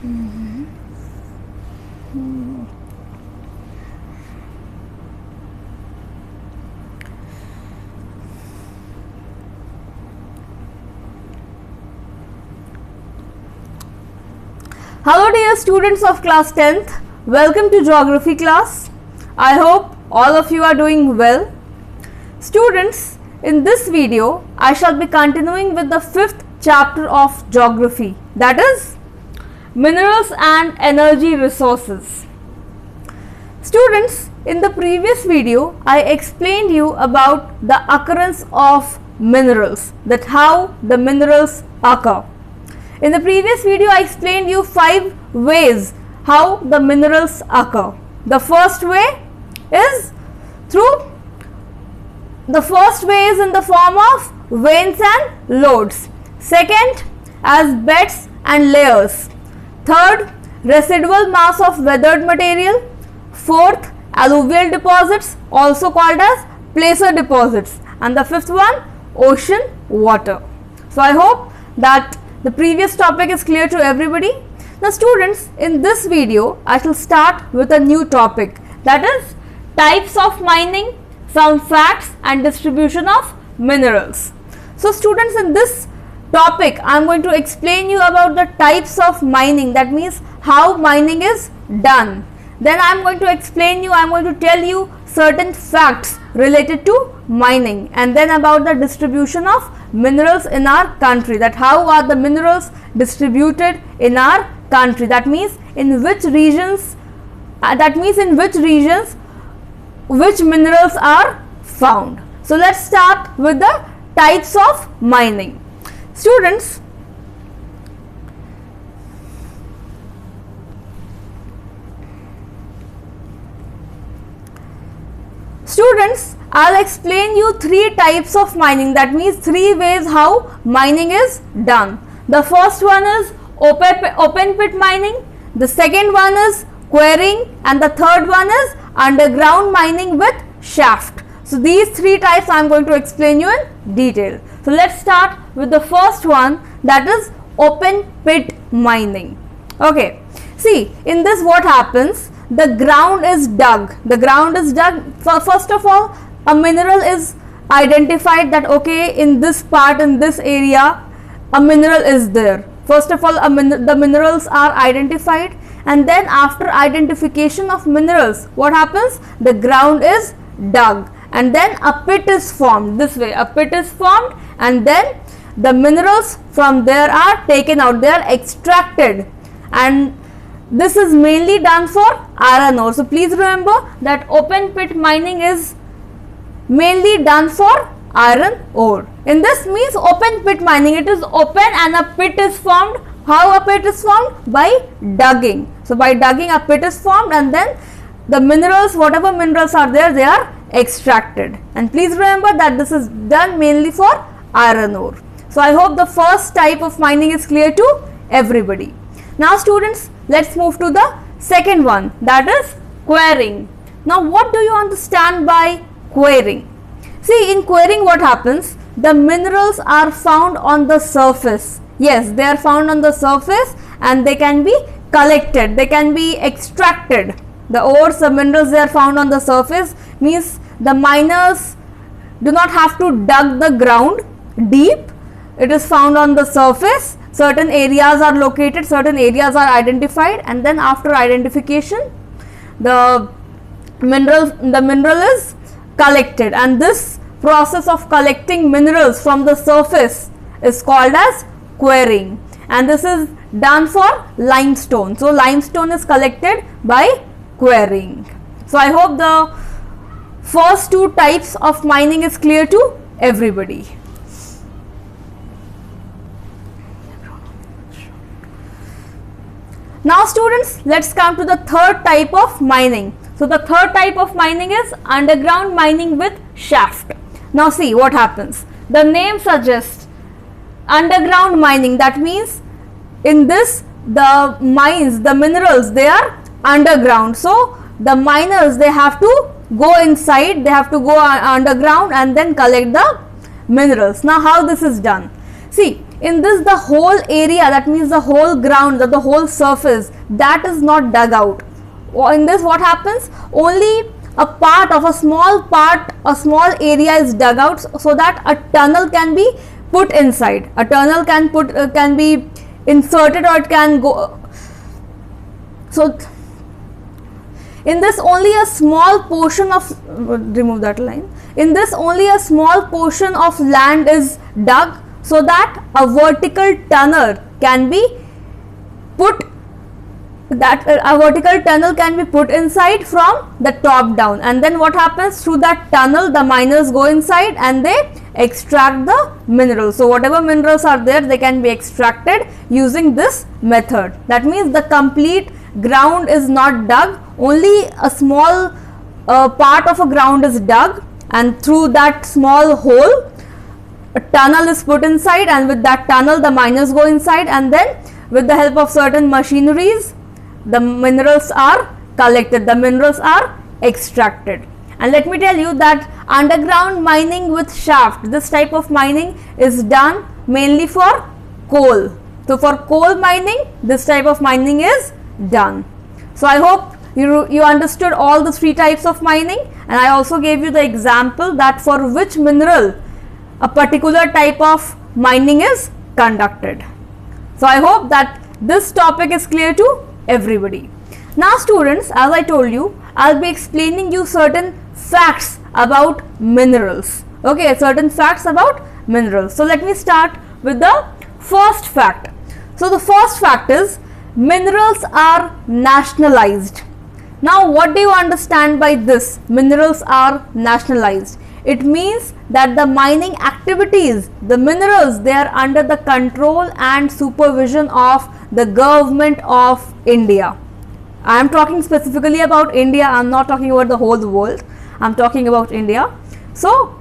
Hello dear students of class 10th, welcome to geography class. I hope all of you are doing well. Students, in this video I shall be continuing with the 5th chapter of geography, that is minerals and energy resources. Students, in the previous video I explained you about the occurrence of minerals, that how the minerals occur. In the previous video, I explained you 5 ways how the minerals occur. The first way is in the form of veins and lodes. Second, as beds and layers. Third, residual mass of weathered material. Fourth, alluvial deposits, also called as placer deposits. And the fifth one, ocean water. So I hope that the previous topic is clear to everybody. Now students, in this video I shall start with a new topic, that is types of mining, some facts and distribution of minerals. So students, in this topic I am going to explain you about the types of mining, that means how mining is done. Then I am going to tell you certain facts related to mining, and then about the distribution of minerals in our country, that how are the minerals distributed in our country, that means in which regions which minerals are found. So let's start with the types of mining. Students, I'll explain you 3 types of mining, that means 3 ways how mining is done. The first one is open pit mining, the second one is quarrying, and the third one is underground mining with shaft. So these 3 types I am going to explain you in detail. So let's start with the first one, that is open pit mining. Okay, see, in this what happens, the ground is dug. First of all, a mineral is identified, that okay, in this part, in this area a mineral is there. First of all, the minerals are identified, and then after identification of minerals, what happens, the ground is dug and then a pit is formed. This way a pit is formed, and then the minerals from there are taken out, they are extracted, and this is mainly done for iron ore. So please remember that open pit mining is mainly done for iron ore. In this means open pit mining, it is open and a pit is formed. How a pit is formed? By digging. So by digging a pit is formed, and then the minerals, whatever minerals are there, they are extracted. And please remember that this is done mainly for iron ore. So I hope the first type of mining is clear to everybody. Now students, let's move to the second one, that is quarrying. Now what do you understand by quarrying? See, in quarrying what happens, the minerals are found on the surface. Yes, they are found on the surface and they can be collected, they can be extracted. The ores, the minerals, they are found on the surface, means the miners do not have to dig the ground deep, it is found on the surface. Certain areas are located, certain areas are identified, and then after identification the mineral is collected, and this process of collecting minerals from the surface is called as quarrying, and this is done for limestone. So limestone is collected by quarrying. So I hope the first 2 types of mining is clear to everybody. Now students, let's come to the third type of mining. So the third type of mining is underground mining with shaft. Now see what happens. The name suggests underground mining, that means in this the mines, the minerals, they are underground. So the miners, they have to go inside, they have to go underground and then collect the minerals. Now how this is done? See, in this the whole area, that means the whole ground, the whole surface, that is not dug out. In this what happens, only a part of a small area is dug out, so that a tunnel can be put inside. A tunnel can be inserted, or it can go. So in this only a small portion of, remove that line, in this only a small portion of land is dug, so that a vertical tunnel can be put, inside from the top down. And then what happens, through that tunnel the miners go inside and they extract the minerals. So whatever minerals are there, they can be extracted using this method. That means the complete ground is not dug, only a small part of a ground is dug, and through that small hole a tunnel is put inside, and with that tunnel the miners go inside, and then with the help of certain machineries the minerals are collected, the minerals are extracted. And let me tell you that underground mining with shaft, this type of mining is done mainly for coal. So for coal mining, this type of mining is done. So I hope you understood all the three types of mining, and I also gave you the example that for which mineral a particular type of mining is conducted. So I hope that this topic is clear to everybody. Now students, as I told you, I'll be explaining you certain facts about minerals. Okay, certain facts about minerals. So let me start with the first fact. So the first fact is minerals are nationalized. Now what do you understand by this? Minerals are nationalized. It means that the mining activities, the minerals, they are under the control and supervision of the government of India. I am talking specifically about India. I am not talking about the whole world. I am talking about India. So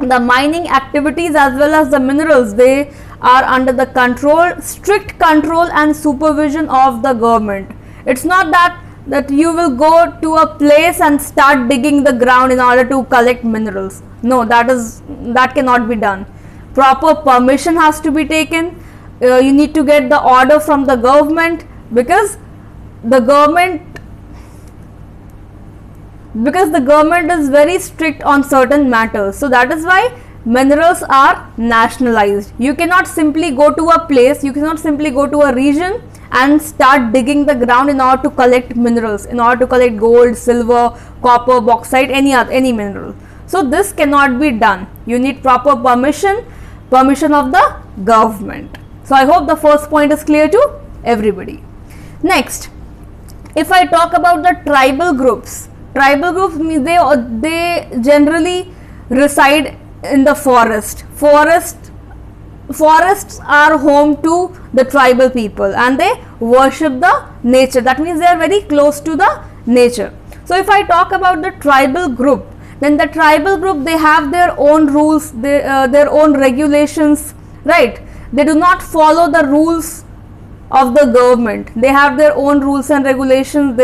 the mining activities as well as the minerals, they are under the control, strict control and supervision of the government. It's not that you will go to a place and start digging the ground in order to collect minerals. No, that cannot be done. Proper permission has to be taken. You need to get the order from the government, because the government is very strict on certain matters. So that is why minerals are nationalized. You cannot simply go to a place, you cannot simply go to a region and start digging the ground in order to collect minerals, in order to collect gold, silver, copper, bauxite, any mineral. So this cannot be done. You need proper permission of the government. So I hope the first point is clear to everybody. Next, if I talk about the tribal groups means they generally reside in the forest. Forests are home to the tribal people and they worship the nature. That means they are very close to the nature. So if I talk about the tribal group, then the tribal group, they have their own rules, their own regulations, right? They do not follow the rules of the government. They have their own rules and regulations.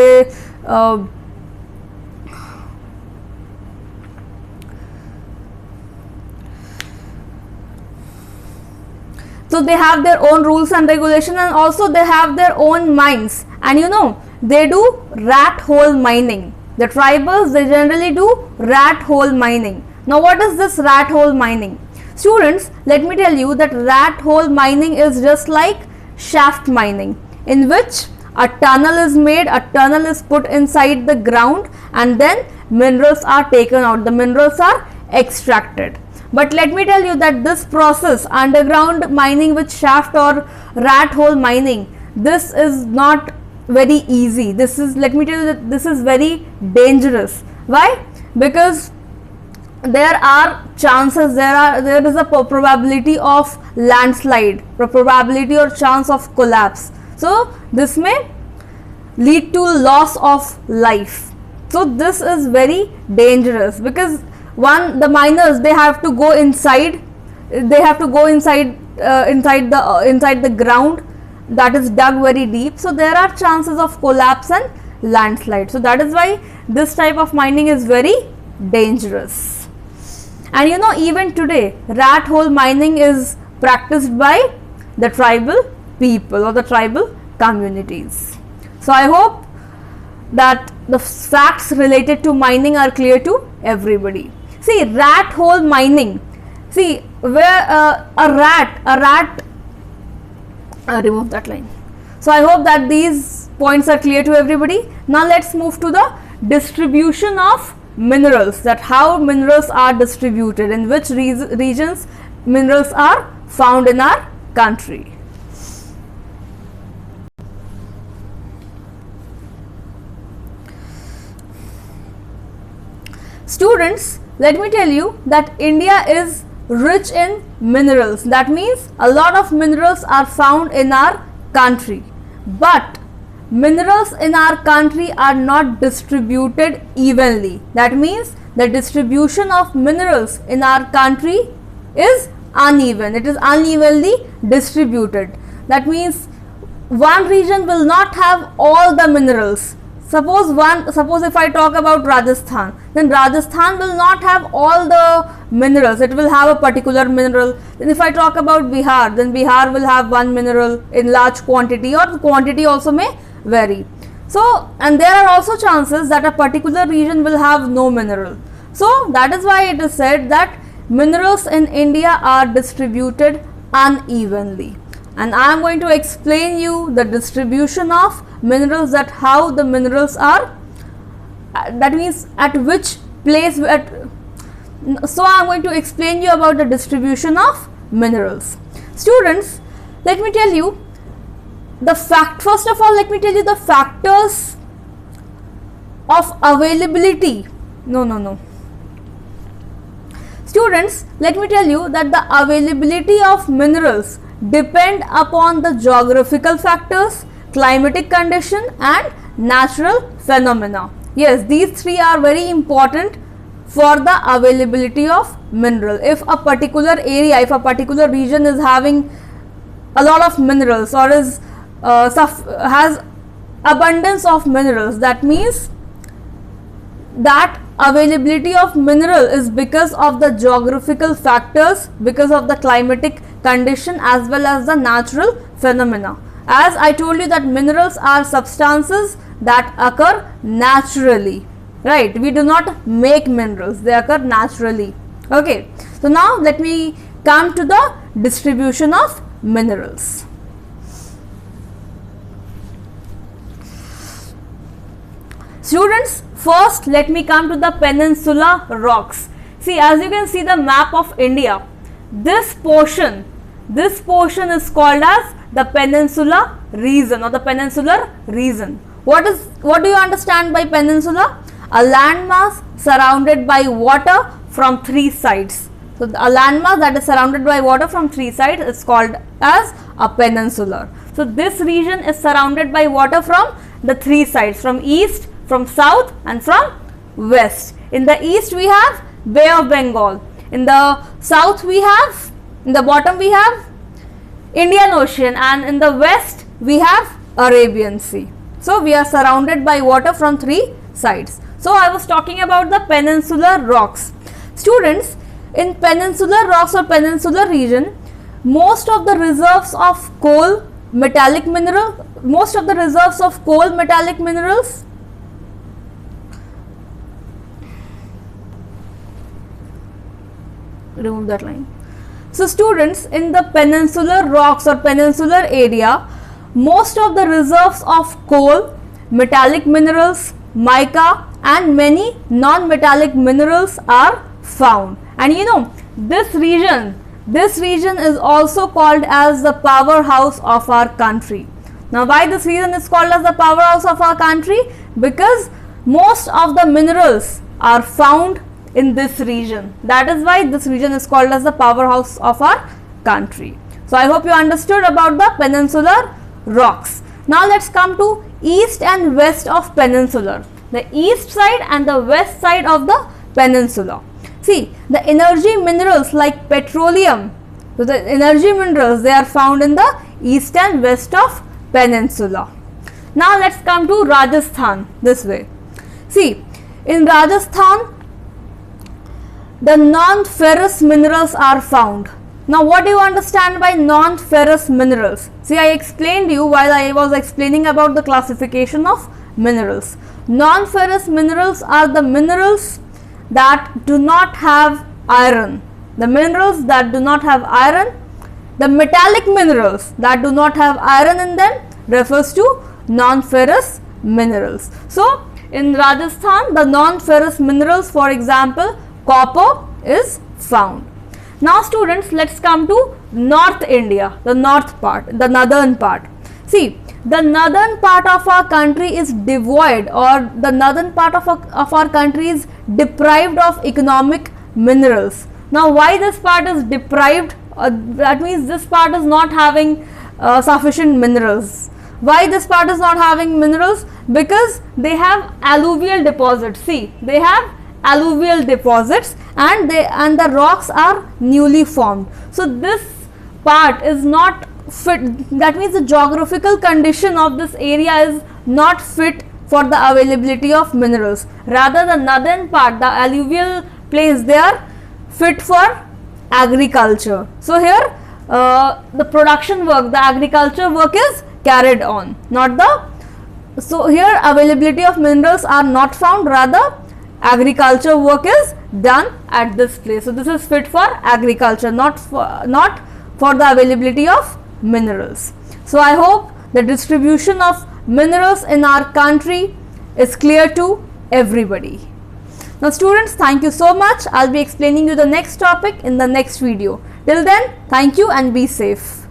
So they have their own rules and regulations, and also they have their own mines, and they do rat hole mining. The tribals, they generally do rat hole mining. Now what is this rat hole mining? Students, let me tell you that rat hole mining is just like shaft mining, in which a tunnel is made, a tunnel is put inside the ground, and then minerals are taken out, the minerals are extracted. But let me tell you that this process, underground mining with shaft or rat hole mining, this is not very easy. Let me tell you that this is very dangerous. Why? Because there are chances, there is a probability of landslide, probability or chance of collapse. So this may lead to loss of life. So this is very dangerous, because the miners, they have to go inside, inside the ground that is dug very deep. So there are chances of collapse and landslide. So that is why this type of mining is very dangerous. And even today rat hole mining is practiced by the tribal people or the tribal communities. So I hope that the facts related to mining are clear to everybody. See, rat hole mining. See, where remove that line. So I hope that these points are clear to everybody. Now let's move to the distribution of minerals, that how minerals are distributed, in which regions minerals are found in our country. Students, let me tell you that India is rich in minerals. That means a lot of minerals are found in our country. But minerals in our country are not distributed evenly. That means the distribution of minerals in our country is uneven. It is unevenly distributed. That means one region will not have all the minerals. Suppose if I talk about Rajasthan, then Rajasthan will not have all the minerals. It will have a particular mineral. Then if I talk about Bihar, then Bihar will have one mineral in large quantity, or the quantity also may vary. So, and there are also chances that a particular region will have no mineral. So that is why it is said that minerals in India are distributed unevenly. And I am going to explain you the distribution of minerals, that how the minerals are, that means at which place. So I am going to explain you about the distribution of minerals. Students, let me tell you first of all, let me tell you the factors of availability. Students, let me tell you that the availability of minerals depend upon the geographical factors, climatic condition and natural phenomena. Yes, these three are very important for the availability of mineral. If a particular area, if a particular region is having a lot of minerals or has abundance of minerals, that means that availability of mineral is because of the geographical factors, because of the climatic condition as well as the natural phenomena. As I told you that minerals are substances that occur naturally, right? We do not make minerals, they occur naturally. Okay, so now let me come to the distribution of minerals. Students, first let me come to the peninsular rocks. See, as you can see the map of India, this portion is called as the peninsular region or the peninsular region. What do you understand by peninsula? A landmass surrounded by water from three sides. So a landmass that is surrounded by water from three sides is called as a peninsula. So this region is surrounded by water from the three sides, from east, from south and from west. In the east we have Bay of Bengal. In the south we have, in the bottom we have Indian Ocean, and in the west we have Arabian Sea. So we are surrounded by water from three sides. So I was talking about the peninsular rocks. Students, in peninsular rocks or peninsular region, most of the reserves of coal, metallic minerals, remove that line. So students, in the peninsular rocks or peninsular area, most of the reserves of coal, metallic minerals, mica and many non-metallic minerals are found. And you know, this region is also called as the powerhouse of our country. Now why this region is called as the powerhouse of our country? Because most of the minerals are found in this region. That is why this region is called as the powerhouse of our country. So I hope you understood about the peninsular rocks. Now let's come to east and west of peninsular. The east side and the west side of the peninsula. See, the energy minerals like petroleum, so the energy minerals, they are found in the east and west of peninsula. Now let's come to Rajasthan this way. See, in Rajasthan, the non-ferrous minerals are found. Now what do you understand by non-ferrous minerals? See, I explained you while I was explaining about the classification of minerals. Non-ferrous minerals are the minerals that do not have iron. The minerals that do not have iron, the metallic minerals that do not have iron in them refers to non-ferrous minerals. So, in Rajasthan, the non-ferrous minerals, for example, copper is found. Now students, let's come to North India, the north part, the northern part. See, the northern part of our country is devoid, or the northern part of our country is deprived of economic minerals. Now why this part is deprived? That means this part is not having sufficient minerals. Why this part is not having minerals? Because they have alluvial deposits. See, they have alluvial deposits, and the rocks are newly formed. So this part is not fit. That means the geographical condition of this area is not fit for the availability of minerals. Rather, the northern part, the alluvial place, they are fit for agriculture. So here the production work, the agriculture work is carried on, not the. So here availability of minerals are not found, rather agriculture work is done at this place. So this is fit for agriculture, not for the availability of minerals. So I hope the distribution of minerals in our country is clear to everybody. Now students, thank you so much. I'll be explaining you the next topic in the next video. Till then, thank you and be safe.